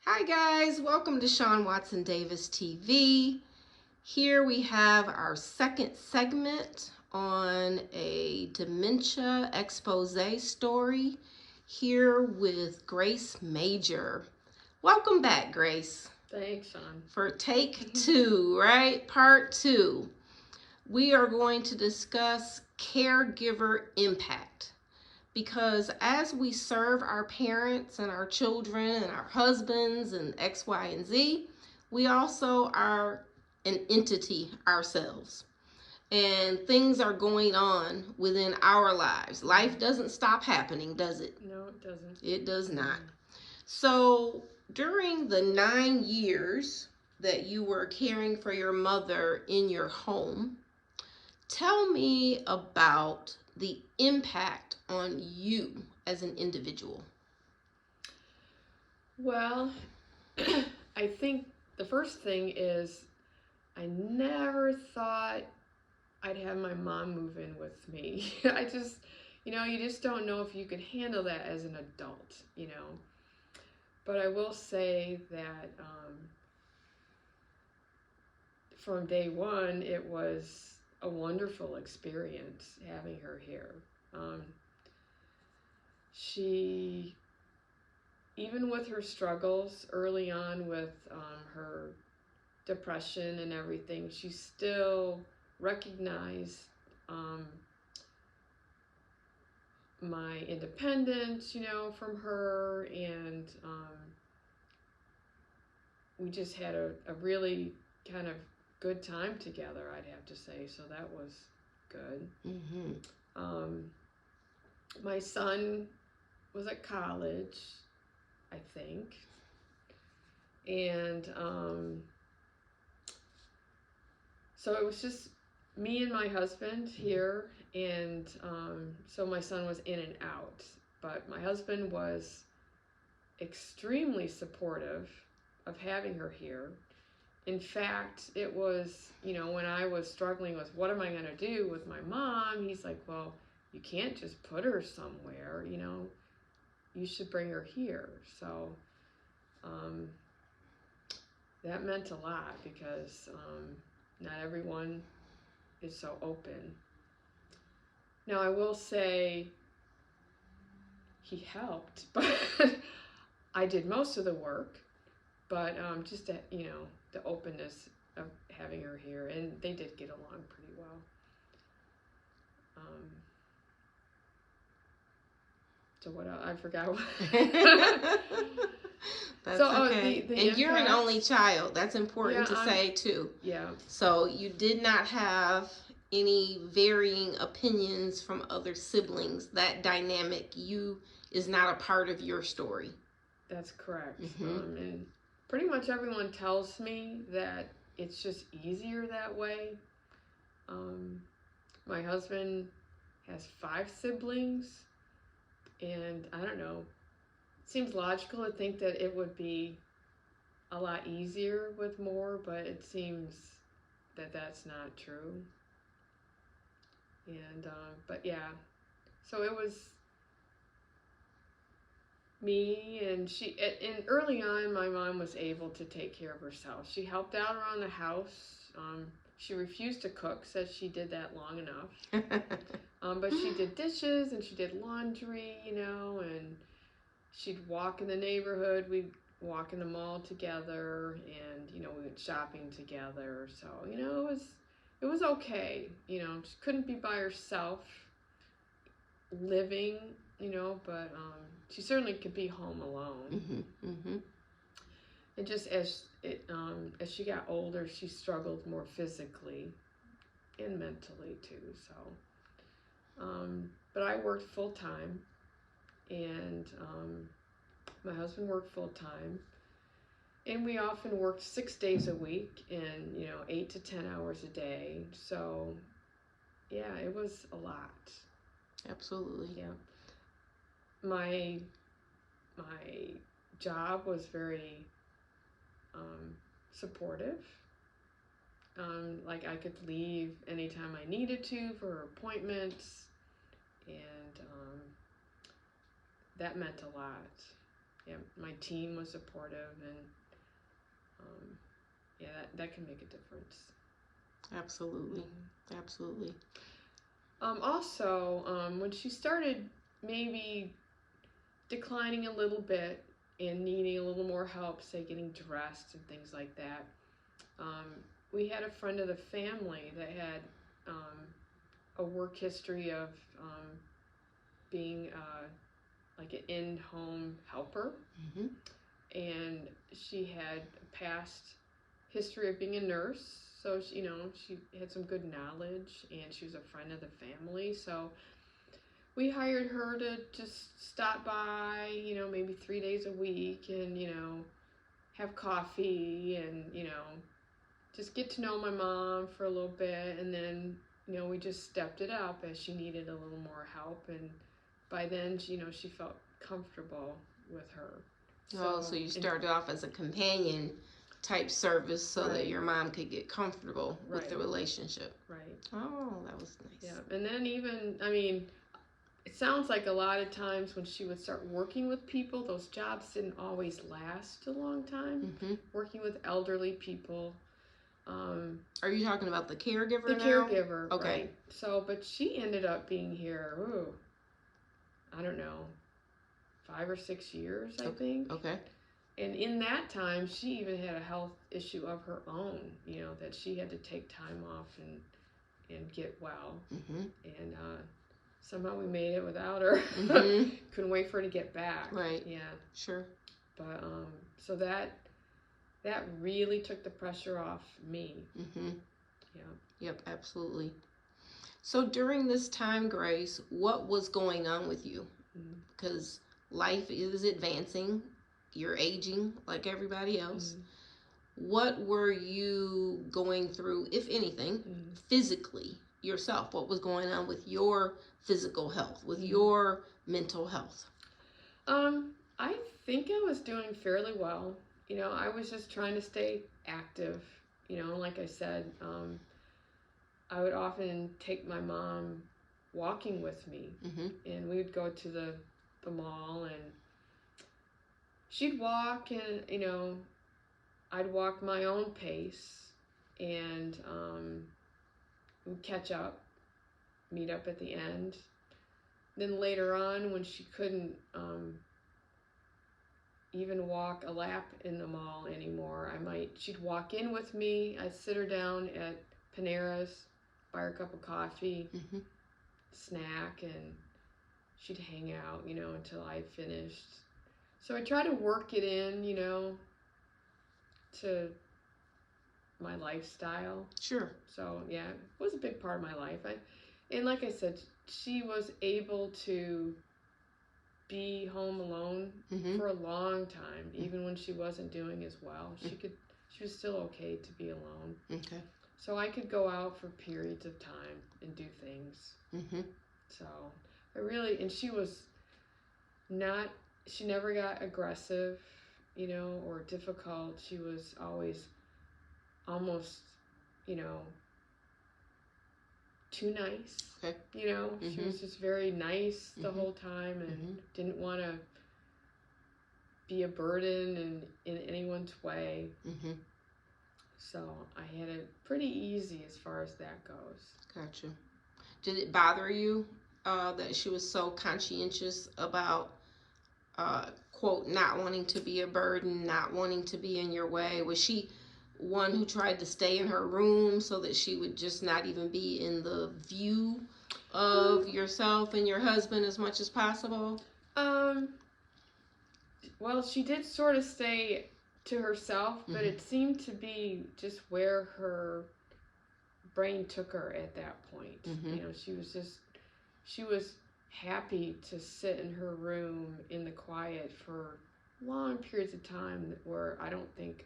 Hi guys, welcome to Shawn Watson Davis TV. Here we have our second segment on a dementia expose story here with Grace Major. Welcome back, Grace. Thanks, Shawn. For take two, right? Part two. We are going to discuss caregiver impact. Because as we serve our parents and our children and our husbands and X, Y, and Z, we also are an entity ourselves. And things are going on within our lives. Life doesn't stop happening, does it? No, it doesn't. It does not. So during the 9 years that you were caring for your mother in your home, tell me about the impact on you as an individual. Well, I think the first thing is I never thought I'd have my mom move in with me. You just don't know if you could handle that as an adult, But I will say that from day one, it was a wonderful experience having her here. She, even with her struggles early on with her depression and everything, she still recognized my independence, from her, and we just had a really kind of good time together, I'd have to say, so that was good. My son was at college, I think, and so it was just me and my husband here, and so my son was in and out, but my husband was extremely supportive of having her here. In fact, it was, when I was struggling with what am I going to do with my mom, he's like, well, you can't just put her somewhere, you should bring her here. So that meant a lot because not everyone is so open. Now, I will say he helped, but I did most of the work, but just the openness of having her here, and they did get along pretty well. So what else? I forgot what. That's okay. And you're an only child. That's important to say too. Yeah. So you did not have any varying opinions from other siblings. That dynamic is not a part of your story. That's correct. And pretty much everyone tells me that it's just easier that way. My husband has 5 siblings, and I don't know, it seems logical to think that it would be a lot easier with more, but it seems that that's not true. And but yeah, so it was me, and and early on my mom was able to take care of herself. She helped out around the house. She refused to cook, said she did that long enough. But she did dishes and she did laundry, and she'd walk in the neighborhood. We'd walk in the mall together, and we went shopping together. So it was okay. She couldn't be by herself living, but she certainly could be home alone. And just as she got older, she struggled more physically and mentally too. So, but I worked full time, and my husband worked full time, and we often worked 6 days a week, and 8 to 10 hours a day. So, yeah, it was a lot. Absolutely. Yeah. My job was very supportive. Like I could leave anytime I needed to for appointments, and that meant a lot. yeah, my team was supportive, and yeah, that can make a difference. Absolutely. Absolutely. Also, when she started maybe declining a little bit and needing a little more help, say getting dressed and things like that, we had a friend of the family that had a work history of being like an in-home helper, and she had a past history of being a nurse, so she, she had some good knowledge, and she was a friend of the family, so we hired her to just stop by, maybe 3 days a week, and have coffee, and just get to know my mom for a little bit, and then we just stepped it up as she needed a little more help, and by then she felt comfortable with her. So you started off as a companion type service so that your mom could get comfortable with the relationship. Right. Oh, that was nice. Yeah, and then even, it sounds like a lot of times when she would start working with people, those jobs didn't always last a long time. Working with elderly people. Are you talking about the caregiver now? The caregiver, okay. Right. So, but she ended up being here, I don't know, 5 or 6 years, I think. Okay. And in that time, she even had a health issue of her own, that she had to take time off and get well. And somehow we made it without her. Couldn't wait for her to get back. Right. Yeah. Sure. But so that really took the pressure off me. Yeah. Yep, absolutely. So during this time, Grace, what was going on with you? Because life is advancing. You're aging like everybody else. What were you going through, if anything, physically yourself? What was going on with your physical health, with your mental health? I think I was doing fairly well. I was just trying to stay active. Like I said, I would often take my mom walking with me, and we would go to the mall, and she'd walk, and I'd walk my own pace, and we'd catch up, meet up at the end. Then later on, when she couldn't even walk a lap in the mall anymore, she'd walk in with me, I'd sit her down at Panera's, buy her a cup of coffee, snack, and she'd hang out, until I finished. So I try to work it in, to my lifestyle. Sure. So yeah, it was a big part of my life. And like I said, she was able to be home alone for a long time, even when she wasn't doing as well. She was still okay to be alone. Okay. So I could go out for periods of time and do things. So and she never got aggressive, or difficult. She was always almost, too nice. Okay. She was just very nice the whole time, and didn't want to be a burden in anyone's way. So I had it pretty easy as far as that goes. Gotcha. Did it bother you that she was so conscientious about, quote, not wanting to be a burden, not wanting to be in your way? Was she one who tried to stay in her room so that she would just not even be in the view of yourself and your husband as much as possible? Well, she did sort of stay to herself, but it seemed to be just where her brain took her at that point. She was happy to sit in her room in the quiet for long periods of time where I don't think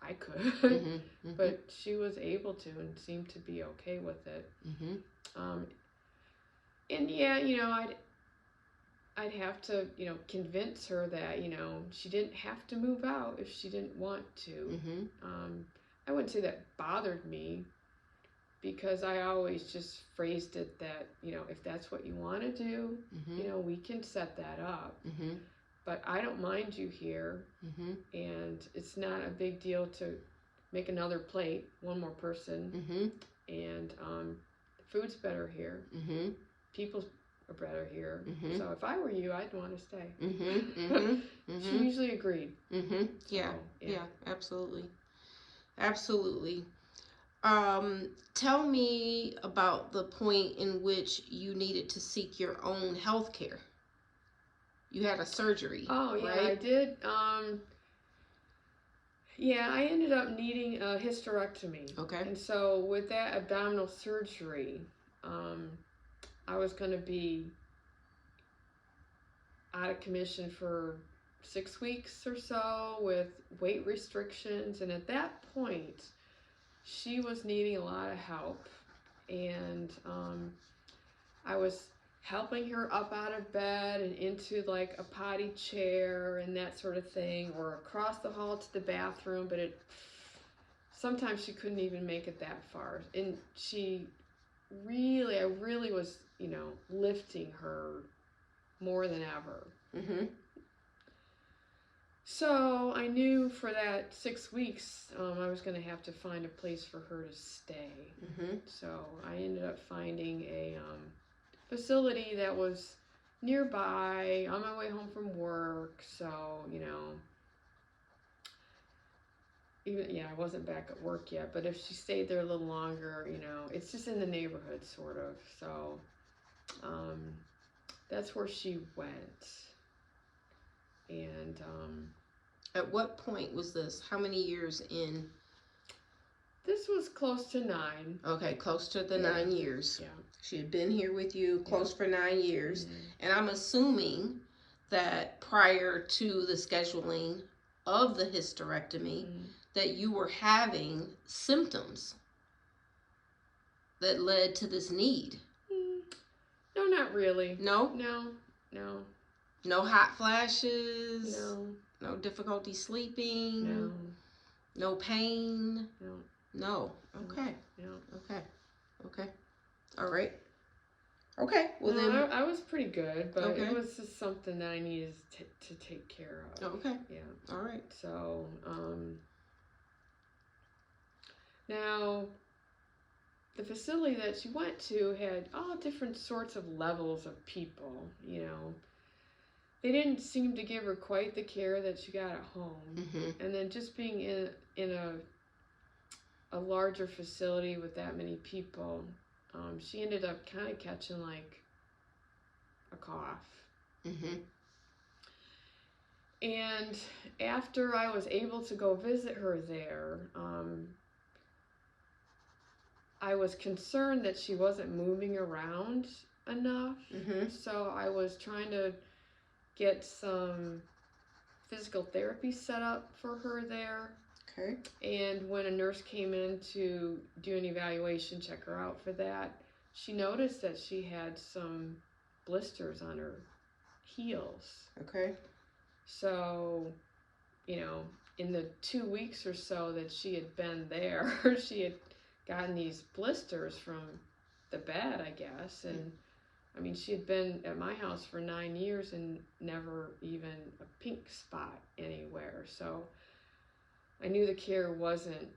I could, but she was able to and seemed to be okay with it. And yeah, I'd have to, convince her that, she didn't have to move out if she didn't want to. I wouldn't say that bothered me, because I always just phrased it that, if that's what you want to do, we can set that up. but I don't mind you here, and it's not a big deal to make another plate, one more person, and food's better here. People are better here. So if I were you, I'd want to stay. She usually agreed. Yeah, yeah, absolutely. Absolutely. Tell me about the point in which you needed to seek your own health care. You had a surgery. Oh, yeah, right? I did. Yeah, I ended up needing a hysterectomy. Okay. And so with that abdominal surgery, I was going to be out of commission for 6 weeks or so with weight restrictions. And at that point, she was needing a lot of help. And I was helping her up out of bed and into like a potty chair and that sort of thing, or across the hall to the bathroom, but sometimes she couldn't even make it that far. And I really was, lifting her more than ever. So I knew for that 6 weeks, I was going to have to find a place for her to stay. So I ended up finding a facility that was nearby on my way home from work. So, I wasn't back at work yet, but if she stayed there a little longer, it's just in the neighborhood sort of. So that's where she went. And at what point was this? How many years in? This was close to 9. Okay, close to the 9 years. Yeah. She had been here with you close for 9 years. And I'm assuming that prior to the scheduling of the hysterectomy, that you were having symptoms that led to this need. No, not really. No? No. No hot flashes? No. No difficulty sleeping? No. No pain? No. No. Okay. No. Okay. All right. Okay. Well, no, then I was pretty good, but it was just something that I needed to take care of. Okay. Yeah. All right. So, now the facility that she went to had all different sorts of levels of people. They didn't seem to give her quite the care that she got at home. And then just being in a larger facility with that many people, she ended up kind of catching like a cough. And after I was able to go visit her there, I was concerned that she wasn't moving around enough. So I was trying to get some physical therapy set up for her there. Okay. And when a nurse came in to do an evaluation, check her out for that, she noticed that she had some blisters on her heels. Okay. So, in the 2 weeks or so that she had been there, she had gotten these blisters from the bed, I guess. And I mean, she had been at my house for 9 years and never even a pink spot anywhere. So I knew the care wasn't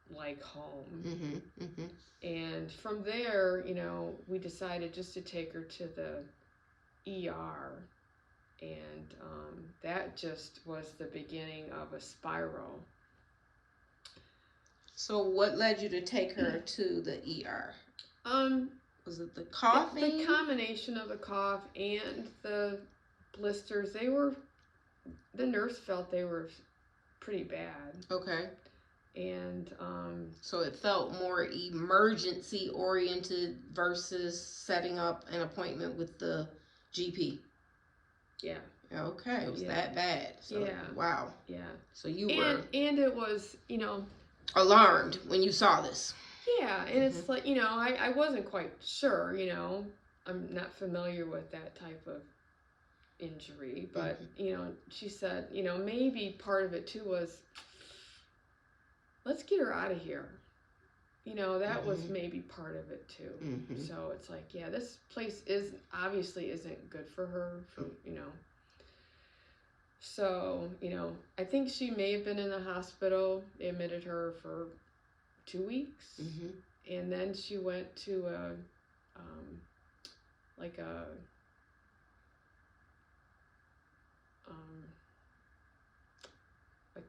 like home. And from there, we decided just to take her to the ER. And that just was the beginning of a spiral. So what led you to take her to the ER? Was it the coughing? The combination of the cough and the blisters. The nurse felt they were pretty bad. Okay. And so it felt more emergency oriented versus setting up an appointment with the GP. Yeah. Okay. It was that bad. So, wow. Yeah. So you were. And it was, alarmed when you saw this. Yeah. And it's like, I wasn't quite sure, I'm not familiar with that type of injury, but, she said, maybe part of it too was, let's get her out of here. That was maybe part of it too. So it's like, this place obviously isn't good for her, So, I think she may have been in the hospital. They admitted her for 2 weeks. And then she went to like a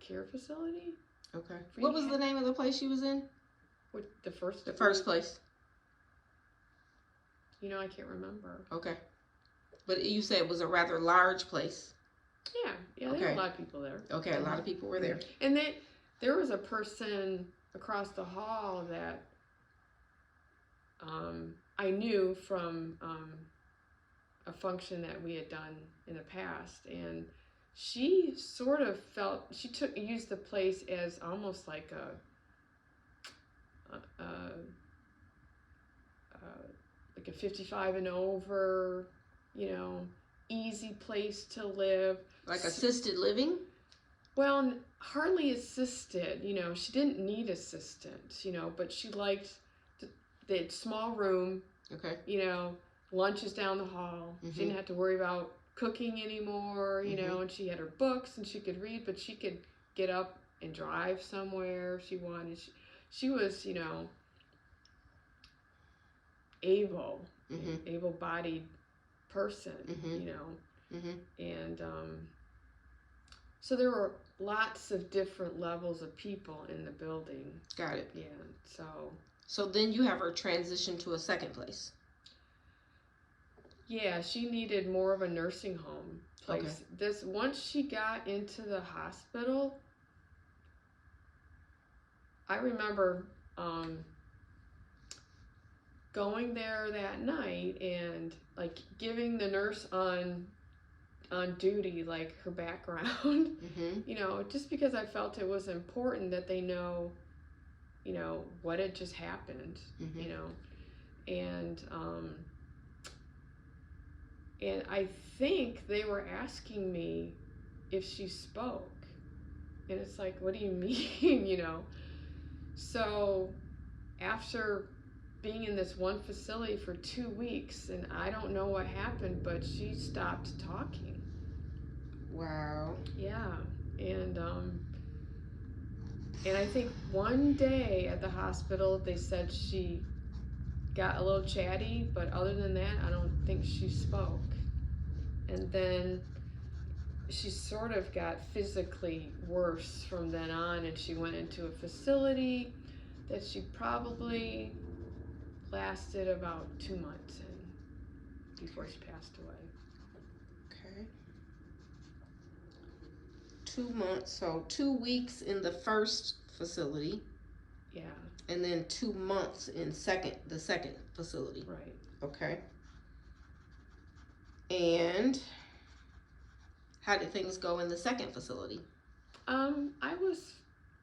care facility. Okay. What was the name of the place she was in? The first place. I can't remember. Okay. But you said it was a rather large place. Yeah, there were a lot of people there. Okay, a lot of people were there. And there was a person across the hall that I knew from a function that we had done in the past, and she sort of used the place as almost like like a 55 and over, easy place to live. Like assisted living? Well, hardly assisted. She didn't need assistance. But she liked the small room. Okay. Lunches down the hall. She didn't have to worry about cooking anymore. And she had her books and she could read, but she could get up and drive somewhere if she wanted. She was, able-bodied person, and so there were lots of different levels of people in the building. Got it. Yeah. So then you have her transition to a second place. Yeah, she needed more of a nursing home place. Okay. Once she got into the hospital, I remember going there that night and like giving the nurse on duty like her background, just because I felt it was important that they know, what had just happened, and I think they were asking me if she spoke, and it's like, what do you mean, So after being in this one facility for 2 weeks, and I don't know what happened, but she stopped talking. Wow. Yeah. And I think one day at the hospital they said she got a little chatty, but other than that I don't think she spoke. And then she sort of got physically worse from then on, and she went into a facility that she probably lasted about 2 months in before she passed away. Okay. 2 months, so 2 weeks in the first facility. Yeah. And then 2 months in the second facility. Right. Okay. And how did things go in the second facility? I was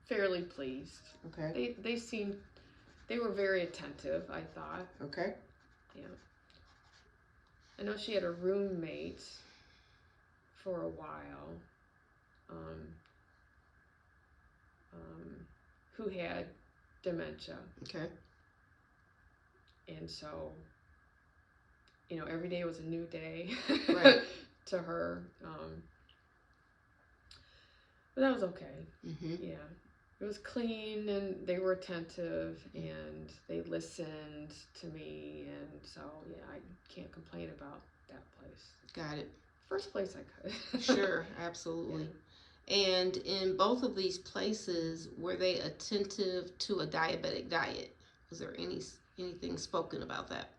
fairly pleased. Okay. They were very attentive, I thought. Okay. Yeah. I know she had a roommate for a while, who had dementia. Okay. And so, every day was a new day. Right. To her. But that was okay. Yeah. It was clean, and they were attentive, and they listened to me, and so, yeah, I can't complain about that place. Got it. First place I could. Sure, absolutely. Yeah. And in both of these places, were they attentive to a diabetic diet? Was there anything spoken about that?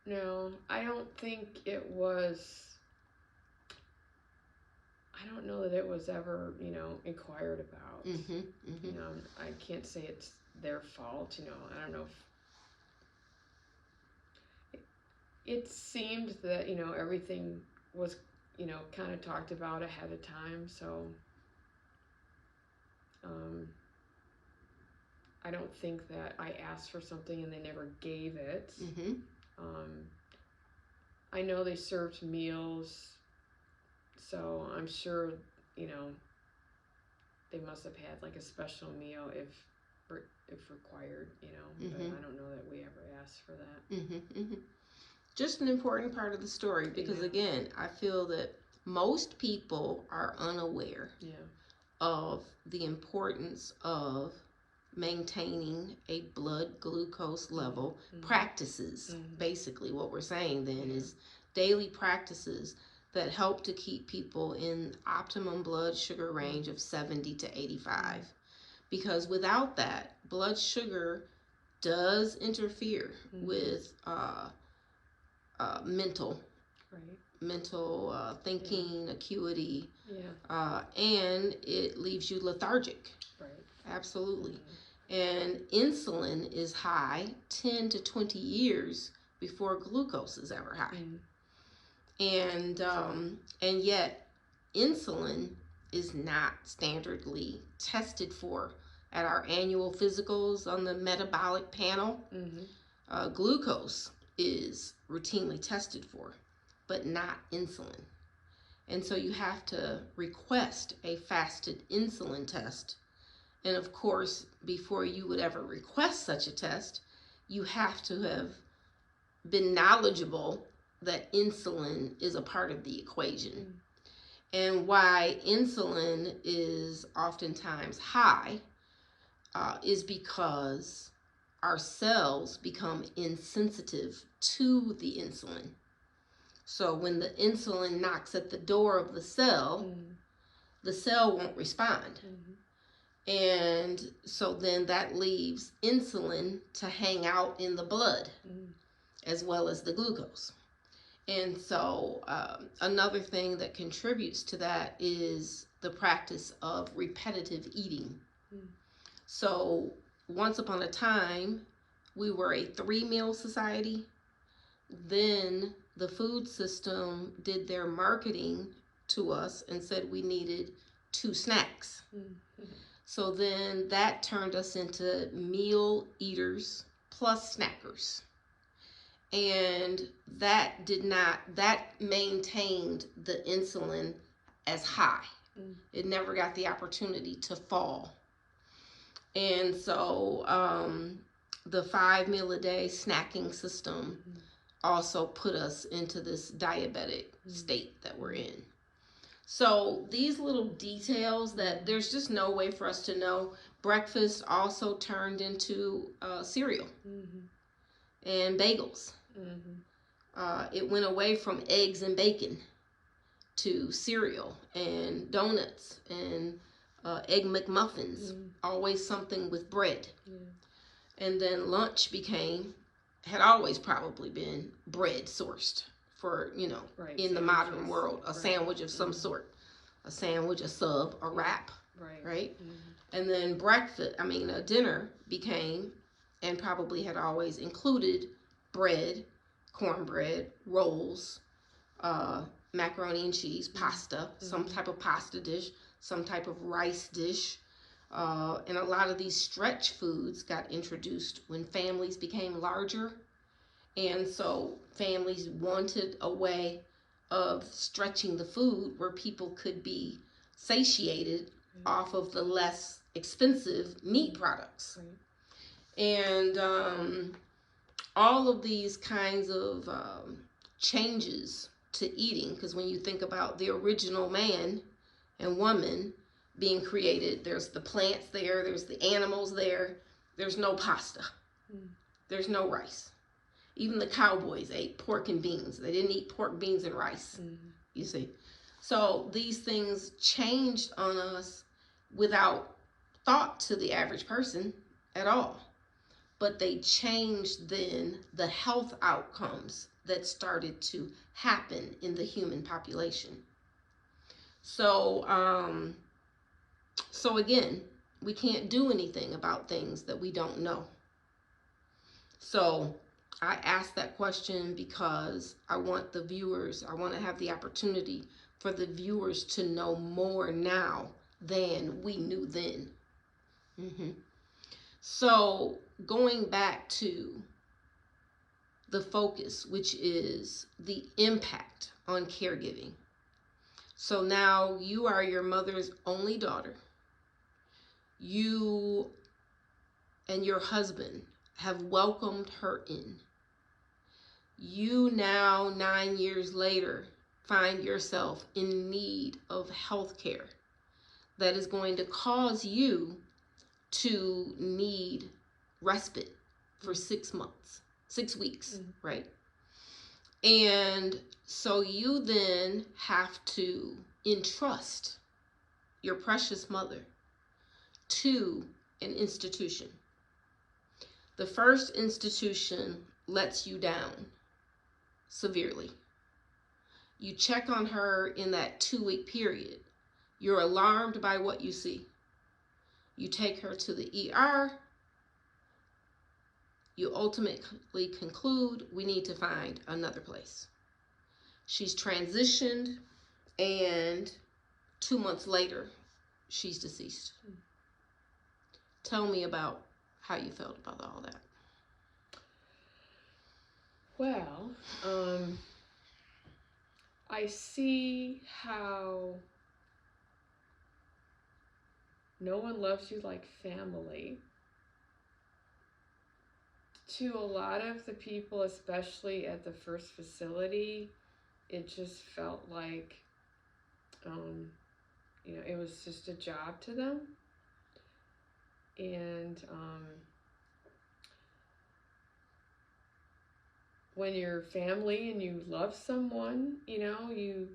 No, I don't think it was. I don't know that it was ever, inquired about. I can't say it's their fault. I don't know if it seemed that, everything was, kind of talked about ahead of time. So, I don't think that I asked for something and they never gave it. I know they served meals, so I'm sure, they must have had like a special meal if required, but I don't know that we ever asked for that. Just an important part of the story, because again, I feel that most people are unaware of the importance of maintaining a blood glucose level. Practices, basically what we're saying then is daily practices that help to keep people in optimum blood sugar range of 70 to 85. Because without that, blood sugar does interfere with mental thinking, acuity, and it leaves you lethargic. Absolutely. And insulin is high 10 to 20 years before glucose is ever high. And yet insulin is not standardly tested for at our annual physicals on the metabolic panel. Glucose is routinely tested for, but not insulin. And so you have to request a fasted insulin test. And of course, before you would ever request such a test, you have to have been knowledgeable that insulin is a part of the equation. And why insulin is oftentimes high is because our cells become insensitive to the insulin. So when the insulin knocks at the door of the cell won't respond. And so then that leaves insulin to hang out in the blood as well as the glucose. And so another thing that contributes to that is the practice of repetitive eating. So once upon a time, we were a 3-meal society. Then the food system did their marketing to us and said we needed 2 snacks. So then that turned us into meal eaters plus snackers. And that maintained the insulin as high. It never got the opportunity to fall. And so the 5-meal-a-day snacking system also put us into this diabetic state that we're in. So these little details that there's just no way for us to know. Breakfast also turned into cereal and bagels. It went away from eggs and bacon to cereal and donuts and egg McMuffins, always something with bread. And then lunch had always probably been bread sourced for, in the modern world, a sandwich of some sort, a sandwich, a sub, a wrap, right? And then dinner became, and probably had always included bread, cornbread, rolls, macaroni and cheese, pasta, some type of pasta dish, some type of rice dish. And a lot of these stretch foods got introduced when families became larger. And so families wanted a way of stretching the food where people could be satiated off of the less expensive meat products. And all of these kinds of changes to eating, because when you think about the original man and woman being created, there's the plants there, there's the animals there, there's no pasta, there's no rice. Even the cowboys ate pork and beans. They didn't eat pork, beans, and rice, you see. So these things changed on us without thought to the average person at all. But they changed then the health outcomes that started to happen in the human population. So again, we can't do anything about things that we don't know. So I asked that question because I want to have the opportunity for the viewers to know more now than we knew then. So going back to the focus, which is the impact on caregiving. So now you are your mother's only daughter. You and your husband have welcomed her in. You now, 9 years later, find yourself in need of health care that is going to cause you to need respite for 6 months, 6 weeks, right? And so you then have to entrust your precious mother to an institution. The first institution lets you down severely. You check on her in that 2-week period. You're alarmed by what you see. You take her to the ER. You ultimately conclude we need to find another place. She's transitioned, and 2 months later, she's deceased. Tell me about how you felt about all that. Well, I see how no one loves you like family. To a lot of the people, especially at the first facility, it just felt like, it was just a job to them. And when you're family and you love someone, you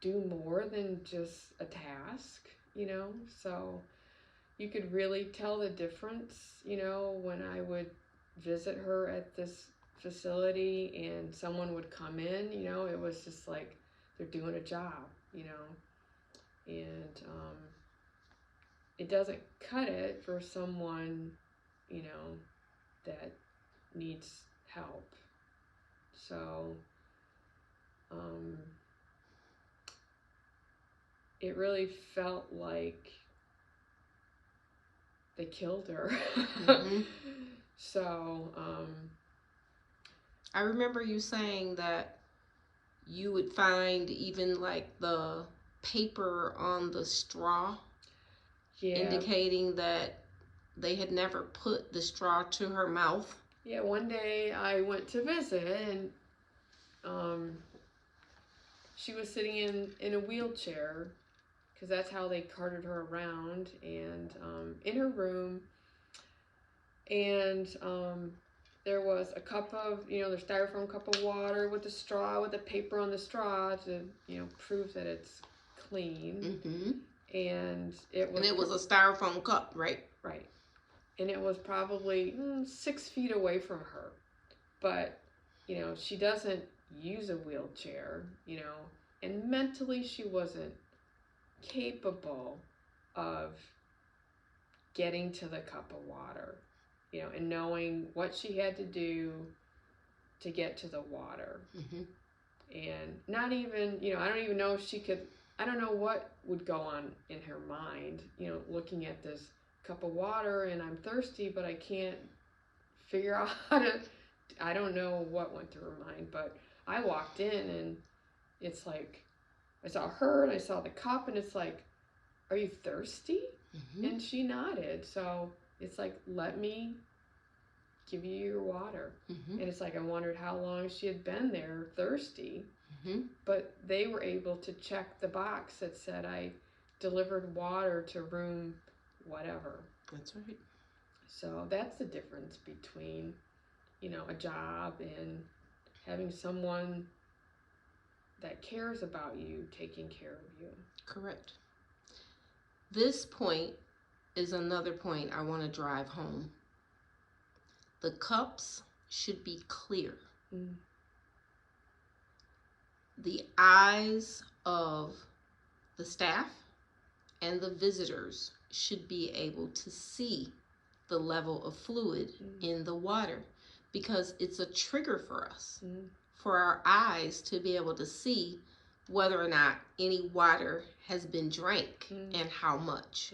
do more than just a task, so you could really tell the difference, when I would visit her at this facility and someone would come in, it was just like they're doing a job, and it doesn't cut it for someone, that needs help. So it really felt like they killed her. So I remember you saying that you would find even like the paper on the straw, indicating that they had never put the straw to her mouth. Yeah, one day I went to visit, and she was sitting in a wheelchair, because that's how they carted her around, and in her room, and there was a cup of, the styrofoam cup of water with the straw, with the paper on the straw to, prove that it's clean. And it was a styrofoam cup, right? Right. And it was probably 6 feet away from her. But, she doesn't use a wheelchair, and mentally she wasn't capable of getting to the cup of water, and knowing what she had to do to get to the water. And not even, I don't even know if she could, I don't know what would go on in her mind, looking at this cup of water, and I'm thirsty, but I can't figure out how to, I don't know what went through her mind. But I walked in, and it's like, I saw her, and I saw the cup, and it's like, are you thirsty? And she nodded. So it's like, let me give you your water. And it's like, I wondered how long she had been there thirsty. But they were able to check the box that said I delivered water to room whatever. That's right. So that's the difference between, a job and having someone that cares about you taking care of you. Correct. This point is another point I want to drive home. The cups should be clear. The eyes of the staff and the visitors should be able to see the level of fluid in the water, because it's a trigger for us, for our eyes to be able to see whether or not any water has been drank and how much.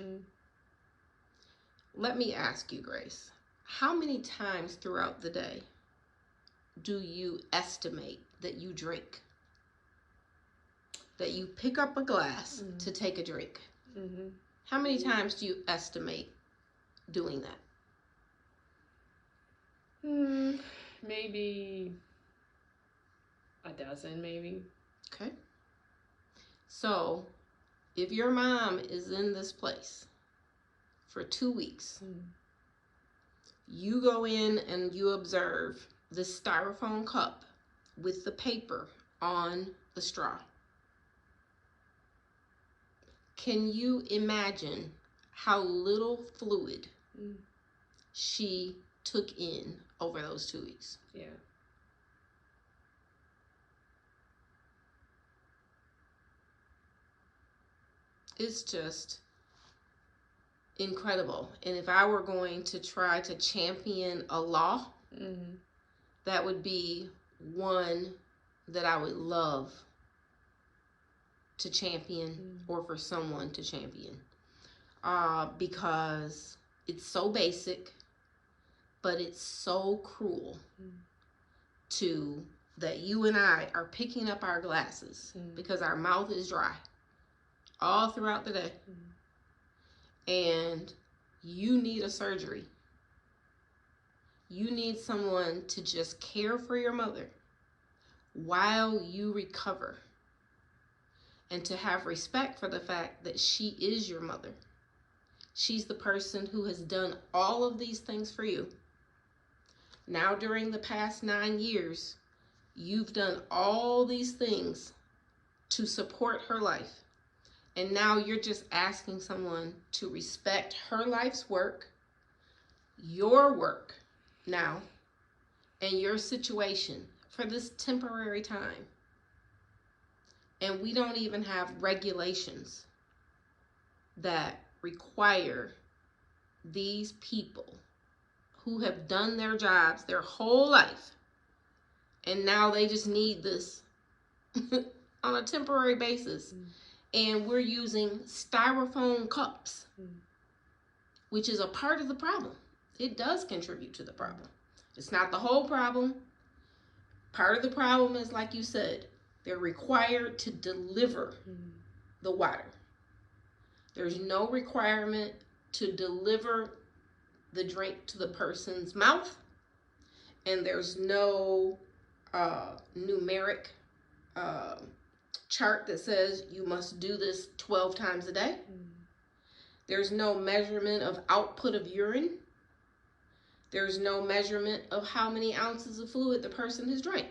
Let me ask you, Grace, how many times throughout the day do you estimate that you drink? That you pick up a glass to take a drink? How many times do you estimate doing that? maybe a dozen, maybe. Okay. So, if your mom is in this place for 2 weeks, you go in and you observe this styrofoam cup with the paper on the straw. Can you imagine how little fluid she took in over those 2 weeks? Yeah. It's just incredible. And if I were going to try to champion a law, that would be one that I would love to champion or for someone to champion. Because it's so basic, but it's so cruel to that you and I are picking up our glasses because our mouth is dry all throughout the day. And you need a surgery. You need someone to just care for your mother while you recover. And to have respect for the fact that she is your mother. She's the person who has done all of these things for you. Now, during the past 9 years, you've done all these things to support her life. And now you're just asking someone to respect her life's work, your work now, and your situation for this temporary time. And we don't even have regulations that require these people who have done their jobs their whole life, and now they just need this on a temporary basis. And we're using styrofoam cups, which is a part of the problem. It does contribute to the problem. It's not the whole problem. Part of the problem is, like you said, they're required to deliver the water. There's no requirement to deliver the drink to the person's mouth. And there's no numeric chart that says you must do this 12 times a day. There's no measurement of output of urine. There's no measurement of how many ounces of fluid the person has drank.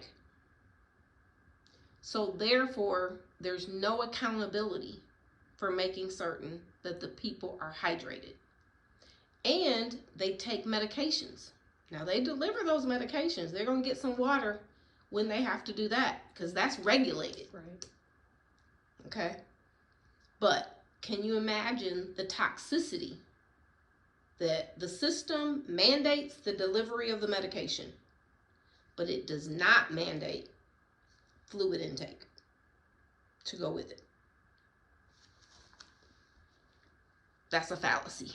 So therefore, there's no accountability for making certain that the people are hydrated. And they take medications. Now, they deliver those medications. They're going to get some water when they have to do that, because that's regulated. Right. Okay? But can you imagine the toxicity that the system mandates the delivery of the medication, but it does not mandate fluid intake to go with it? That's a fallacy.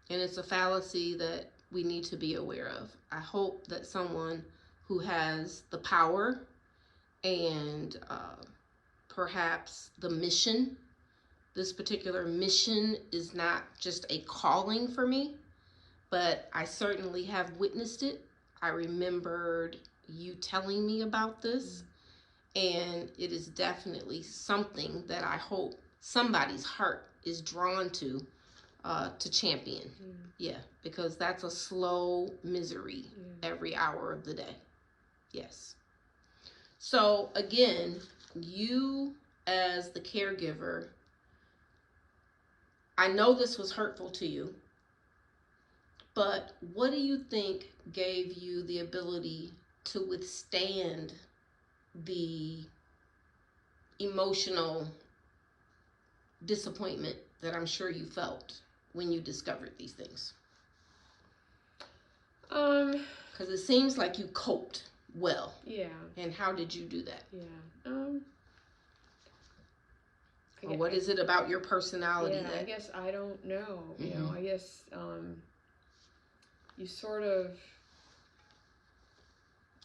And it's a fallacy that we need to be aware of. I hope that someone who has the power and perhaps the mission, this particular mission is not just a calling for me, but I certainly have witnessed it. I remembered you telling me about this, and it is definitely something that I hope somebody's heart is drawn to champion. Yeah, because that's a slow misery every hour of the day. Yes. So again, you as the caregiver, I know this was hurtful to you, but what do you think gave you the ability to withstand the emotional disappointment that I'm sure you felt when you discovered these things? Because it seems like you coped well. Yeah. And how did you do that? Yeah. Or what is it about your personality that... I guess I don't know. You know, I guess you sort of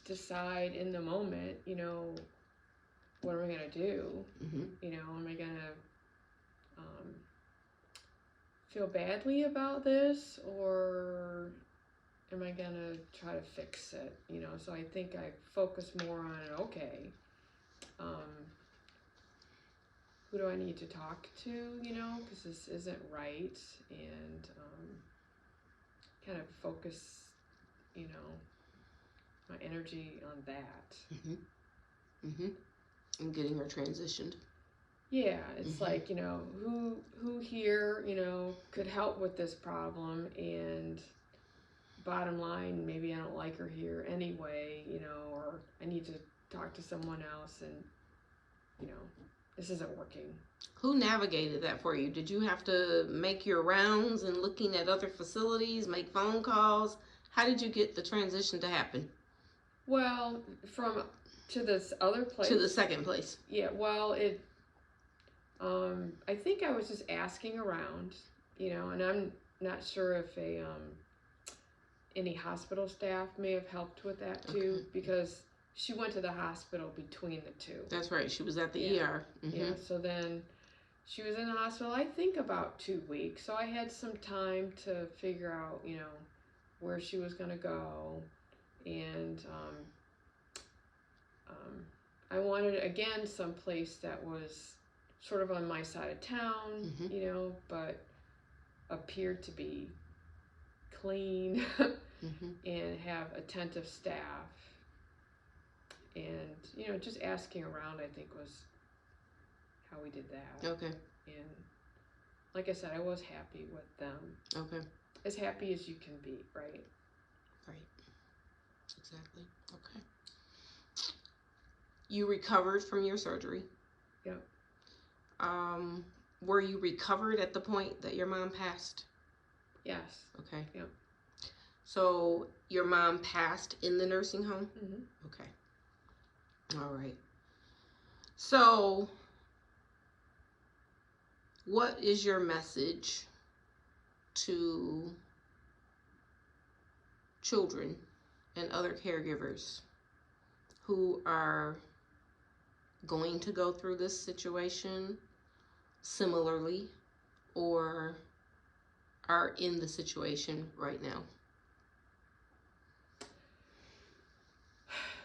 decide in the moment, you know, what am I going to do? You know, am I going to feel badly about this, or am I going to try to fix it? So I think I focus more on, okay, who do I need to talk to, because this isn't right, and kind of focus, my energy on that. And getting her transitioned. Yeah, it's like, who here, could help with this problem, and bottom line, maybe I don't like her here anyway, or I need to talk to someone else, and, this isn't working. Who navigated that for you? Did you have to make your rounds and looking at other facilities, make phone calls? How did you get the transition to happen? Well, to this other place. To the second place. Yeah, well, I think I was just asking around, and I'm not sure if any hospital staff may have helped with that too, because she went to the hospital between the two. That's right. She was at the ER. Yeah, so then she was in the hospital, I think, about 2 weeks. So I had some time to figure out, where she was going to go. And I wanted, again, some place that was sort of on my side of town, but appeared to be clean and have attentive staff. And, just asking around, I think, was how we did that. Okay. And like I said, I was happy with them. Okay. As happy as you can be, right? Right. Exactly. Okay. You recovered from your surgery. Yep. Were you recovered at the point that your mom passed? Yes. Okay. Yep. So your mom passed in the nursing home? Mm-hmm. Okay. All right. So what is your message to children and other caregivers who are going to go through this situation similarly or are in the situation right now?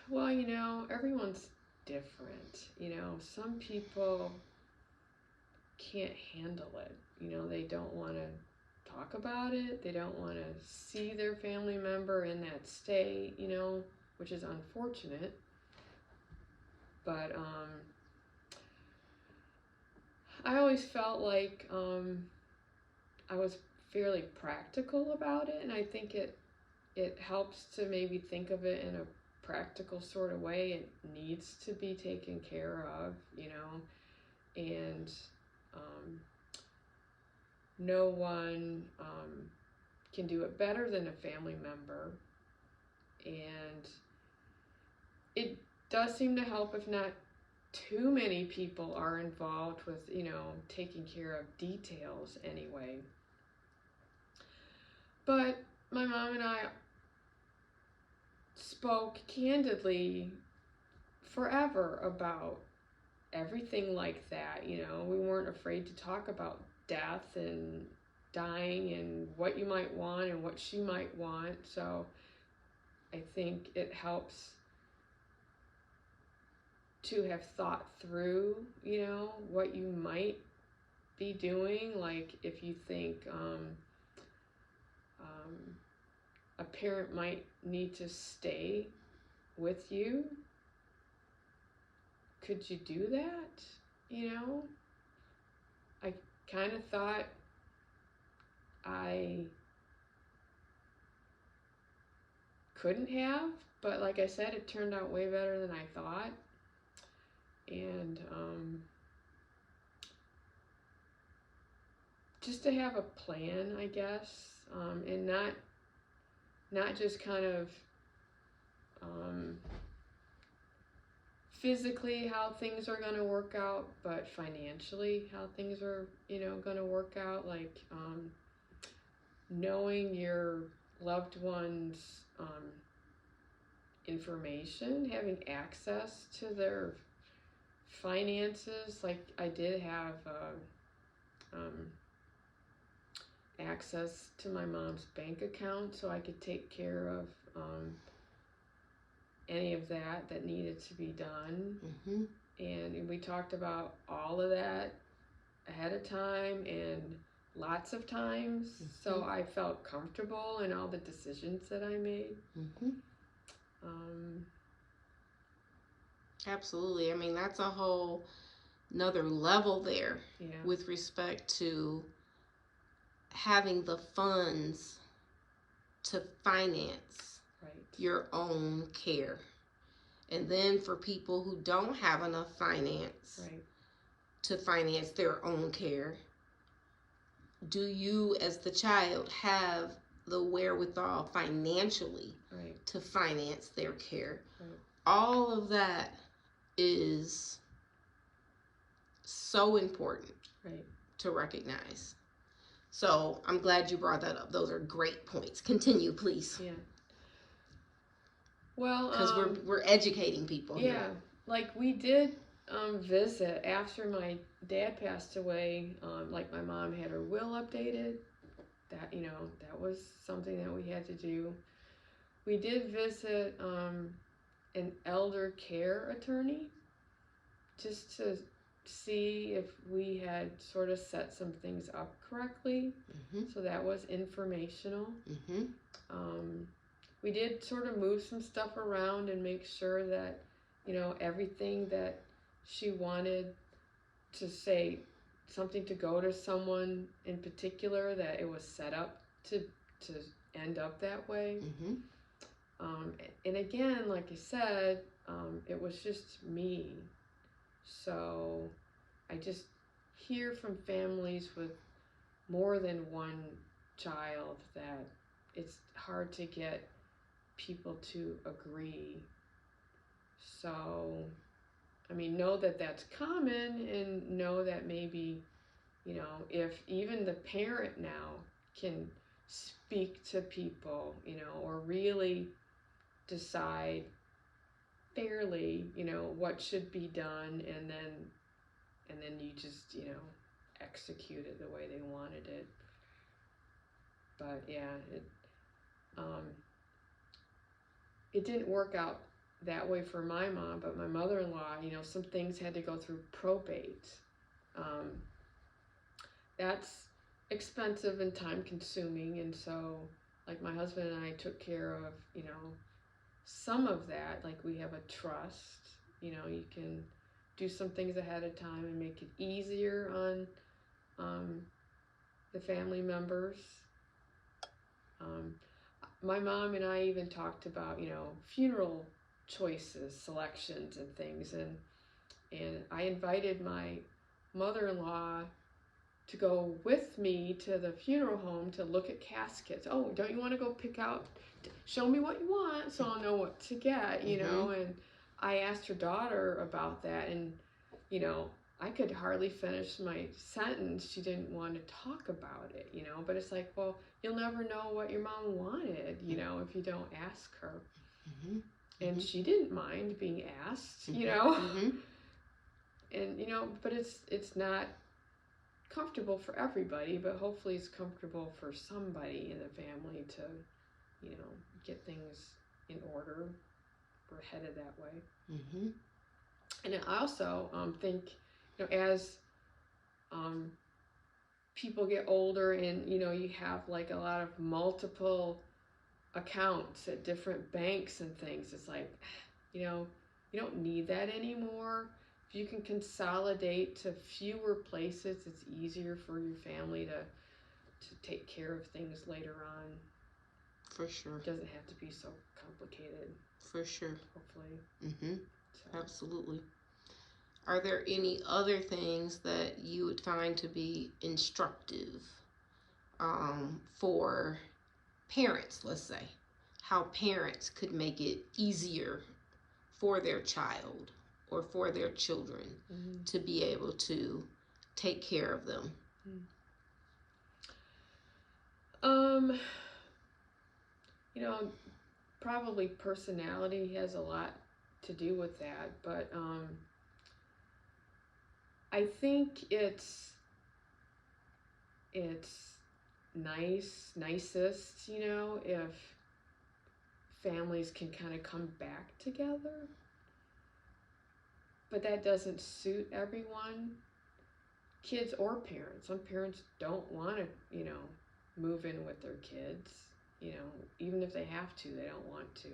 Well, everyone's different. Some people can't handle it. They don't want to talk about it. They don't want to see their family member in that state, which is unfortunate. But I always felt like I was fairly practical about it, and I think it helps to maybe think of it in a practical sort of way. It needs to be taken care of, and no one can do it better than a family member. And it does seem to help if not too many people are involved with, taking care of details anyway. But my mom and I spoke candidly forever about everything like that. We weren't afraid to talk about death and dying and what you might want and what she might want. So I think it helps to have thought through, what you might be doing. Like if you think a parent might need to stay with you, could you do that? I kind of thought I couldn't have, but like I said, it turned out way better than I thought. And just to have a plan, I guess, and not just kind of physically how things are going to work out, but financially how things are, going to work out. Like knowing your loved one's information, having access to their finances. Like I did have access to my mom's bank account so I could take care of any of that needed to be done. Mm-hmm. And we talked about all of that ahead of time and lots of times. Mm-hmm. So I felt comfortable in all the decisions that I made. Mm-hmm. Absolutely. I mean, that's a whole another level there. Yeah. With respect to having the funds to finance your own care. And then for people who don't have enough finance to finance their own care, do you as the child have the wherewithal financially to finance their care? All of that is so important to recognize. So I'm glad you brought that up. Those are great points. Continue, please. Yeah. Well, because we're educating people. Yeah, here. like we did visit after my dad passed away. Like my mom had her will updated. That that was something that we had to do. We did visit an elder care attorney just to see if we had sort of set some things up correctly. Mm-hmm. So that was informational. Mm-hmm. We did sort of move some stuff around and make sure that, everything that she wanted to say, something to go to someone in particular, that it was set up to end up that way. Mm-hmm. And again, like I said, it was just me. So I just hear from families with more than one child that it's hard to get people to agree. So, I mean, know that that's common, and know that maybe, if even the parent now can speak to people, or really decide fairly, what should be done, and then you just, execute it the way they wanted it. But yeah, it didn't work out that way for my mom, but my mother-in-law, some things had to go through probate. That's expensive and time-consuming, and so, like, my husband and I took care of, some of that. Like, we have a trust, you can do some things ahead of time and make it easier on the family members. My mom and I even talked about, funeral choices, selections, and things, and I invited my mother-in-law to go with me to the funeral home to look at caskets. Oh, don't you want to go pick out, show me what you want so I'll know what to get, and I asked her daughter about that, and, I could hardly finish my sentence. She didn't want to talk about it, but it's like, well, you'll never know what your mom wanted, if you don't ask her. Mm-hmm. And she didn't mind being asked, Mm-hmm. And, but it's not comfortable for everybody, but hopefully it's comfortable for somebody in the family to, get things in order. We're headed that way. Mm-hmm. And I also think, as people get older and, you have like a lot of multiple accounts at different banks and things, it's like, you don't need that anymore. If you can consolidate to fewer places, it's easier for your family to take care of things later on. For sure. It doesn't have to be so complicated. For sure. Hopefully. Mm-hmm. So. Absolutely. Are there any other things that you would find to be instructive for parents, let's say? How parents could make it easier for their child or for their children mm-hmm. to be able to take care of them? Probably personality has a lot to do with that, but I think it's nicest, you know, if families can kind of come back together. But that doesn't suit everyone, kids or parents. Some parents don't want to, you know, move in with their kids. You know, even if they have to, they don't want to.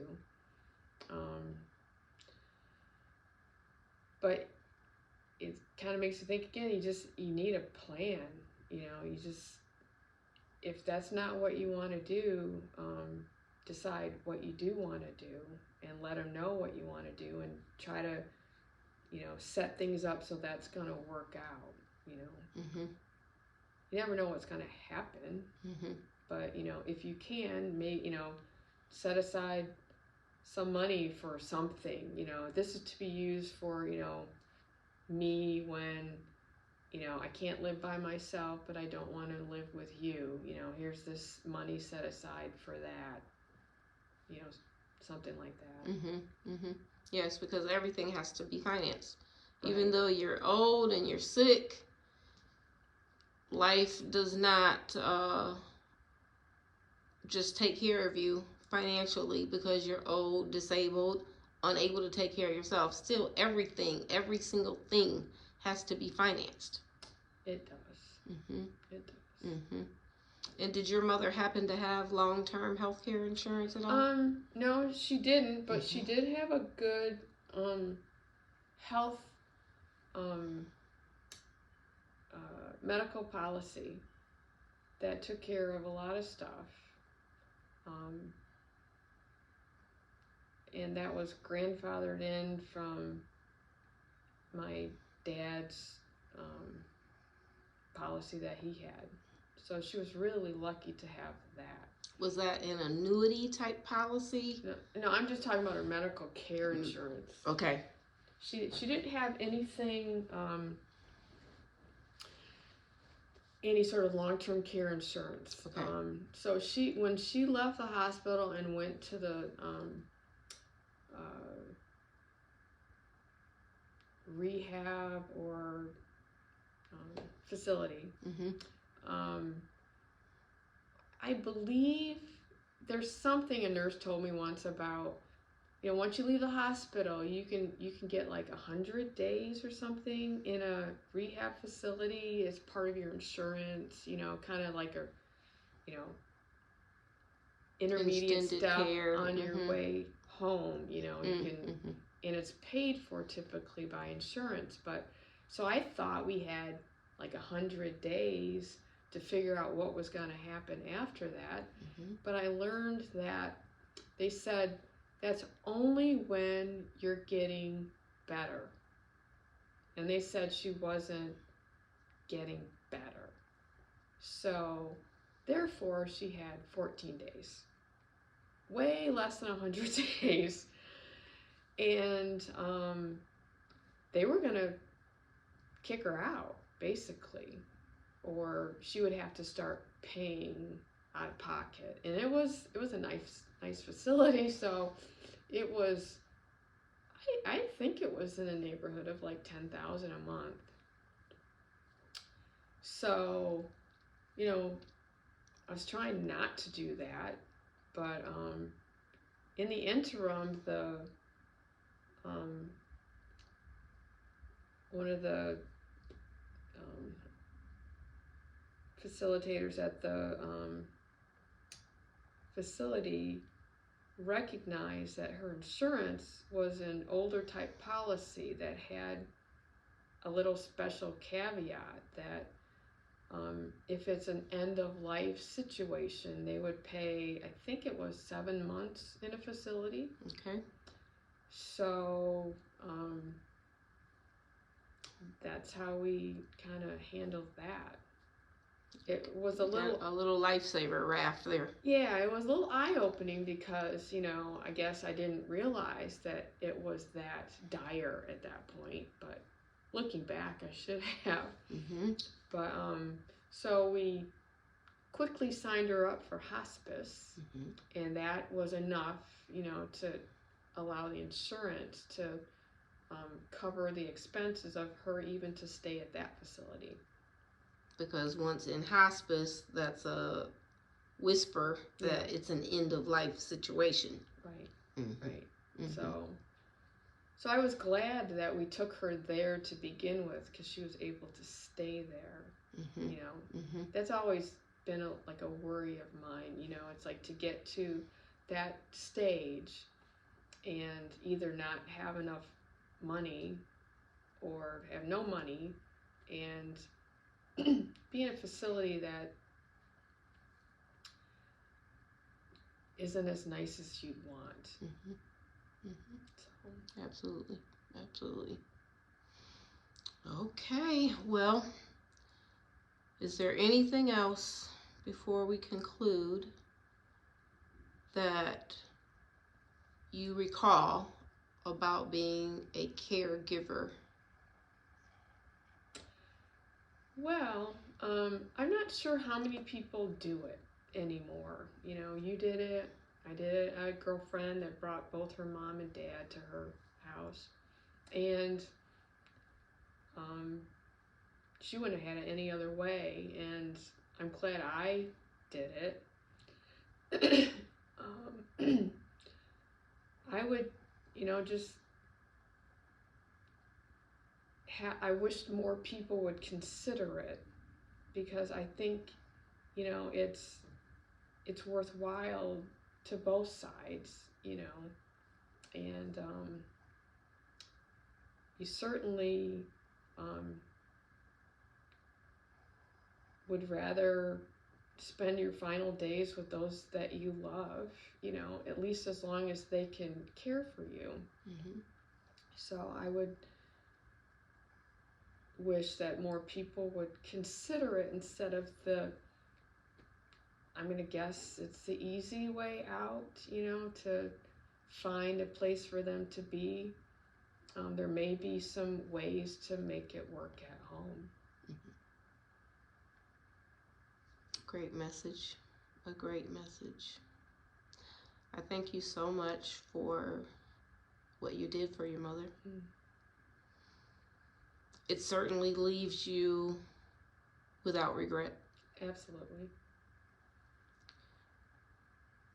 But it kind of makes you think again. You need a plan. You know, if that's not what you want to do, decide what you do want to do, and let them know what you want to do, and try to, you know, set things up so that's going to work out. You know, you never know what's going to happen, but you know, if you can, you know, set aside some money for something. You know, this is to be used for, you know, me when, you know, I can't live by myself, but I don't want to live with you. You know, here's this money set aside for that. You know, something like that. Yes, because everything has to be financed. Right. Even though you're old and you're sick, life does not just take care of you financially because you're old, disabled, unable to take care of yourself. Still, everything, every single thing has to be financed. It does. It does. And did your mother happen to have long-term health care insurance at all? No, she didn't, but she did have a good health medical policy that took care of a lot of stuff. And that was grandfathered in from my dad's policy that he had. So she was really lucky to have that. Was that an annuity type policy? No, I'm just talking about her medical care insurance. Okay. She didn't have anything, any sort of long-term care insurance. Okay. So when she left the hospital and went to the rehab or facility, I believe there's something a nurse told me once about, you know, once you leave the hospital, you can get like 100 days or something in a rehab facility as part of your insurance. You know, kind of like a, you know, intermediate step care on your way home. You know, you can, and it's paid for typically by insurance. But so I thought we had like 100 days to figure out what was going to happen after that. But I learned that they said that's only when you're getting better. And they said she wasn't getting better. So therefore she had 14 days. Way less than 100 days. And they were going to kick her out, basically. Or she would have to start paying out of pocket. And it was a nice facility, so it was, I think it was in the neighborhood of like $10,000 a month. So, you know, I was trying not to do that, but in the interim, one of the facilitators at the facility recognized that her insurance was an older type policy that had a little special caveat that if it's an end of life situation, they would pay, I think it was 7 months in a facility. Okay. So that's how we kind of handled that. It was a little lifesaver raft there. Yeah, it was a little eye-opening because, you know, I guess I didn't realize that it was that dire at that point, but looking back, I should have. But so we quickly signed her up for hospice, and that was enough, you know, to allow the insurance to cover the expenses of her even to stay at that facility. because once in hospice, that's a whisper that it's an end of life situation. Right. Mm-hmm. Right. Mm-hmm. So I was glad that we took her there to begin with, because she was able to stay there. Mm-hmm. You know, mm-hmm. That's always been like a worry of mine. You know, it's like to get to that stage and either not have enough money or have no money and be in a facility that isn't as nice as you'd want. Mm-hmm. Mm-hmm. So. Absolutely. Okay, well, is there anything else before we conclude that you recall about being a caregiver? Well, I'm not sure how many people do it anymore. You know, you did it, I did it. I had a girlfriend that brought both her mom and dad to her house, and she wouldn't have had it any other way, and I'm glad I did it. I would, just I wished more people would consider it, because I think, it's worthwhile to both sides, and you certainly would rather spend your final days with those that you love, at least as long as they can care for you. Mm-hmm. So I would wish that more people would consider it instead of I'm going to guess it's the easy way out, to find a place for them to be. There may be some ways to make it work at home. Mm-hmm. Great message. A great message. I thank you so much for what you did for your mother. It certainly leaves you without regret. Absolutely.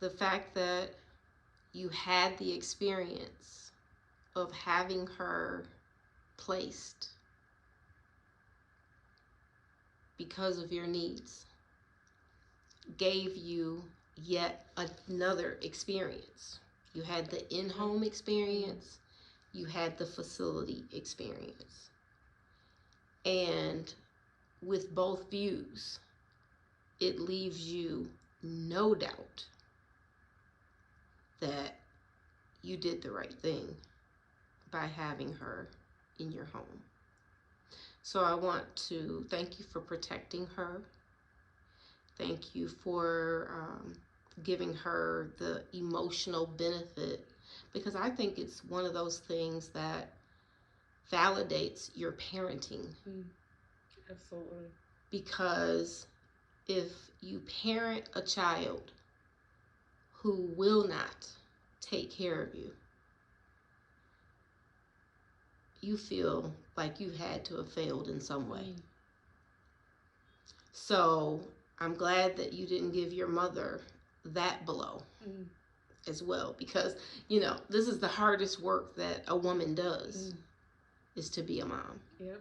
The fact that you had the experience of having her placed because of your needs gave you yet another experience. You had the in-home experience, you had the facility experience. And with both views, it leaves you no doubt that you did the right thing by having her in your home. So I want to thank you for protecting her. Thank you for giving her the emotional benefit, because I think it's one of those things that validates your parenting. Absolutely. Because if you parent a child who will not take care of you, you feel like you had to have failed in some way. So I'm glad that you didn't give your mother that blow as well, because, this is the hardest work that a woman does, is to be a mom. Yep.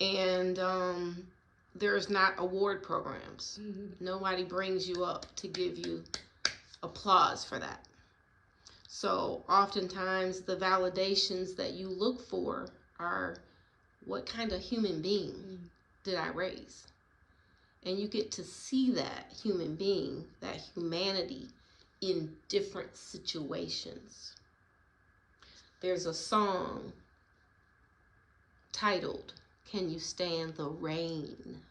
And there's not award programs. Nobody brings you up to give you applause for that. So oftentimes the validations that you look for are, what kind of human being did I raise? And you get to see that human being, that humanity, in different situations. There's a song titled, "Can You Stand the Rain?"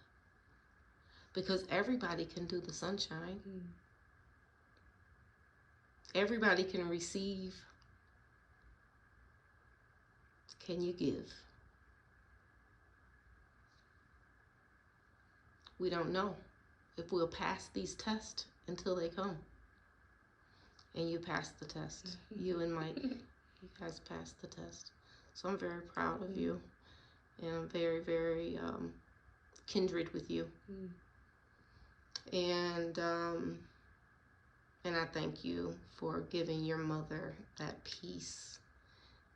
Because everybody can do the sunshine. Everybody can receive. Can you give? We don't know if we'll pass these tests until they come. And you passed the test. You and Mike, you guys passed the test. So I'm very proud of you. And I'm very, very kindred with you. And I thank you for giving your mother that peace,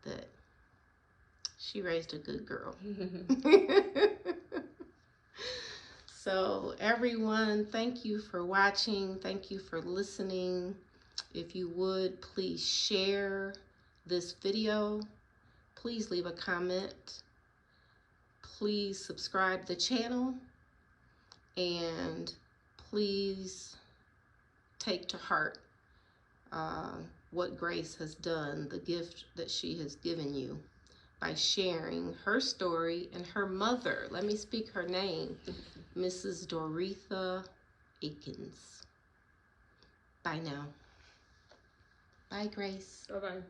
that she raised a good girl. So everyone, thank you for watching. Thank you for listening. If you would, please share this video. Please leave a comment. Please subscribe to the channel. And please take to heart what Grace has done, the gift that she has given you by sharing her story and her mother. Let me speak her name, Mrs. Doretha Akins. Bye now. Bye, Grace. Bye-bye.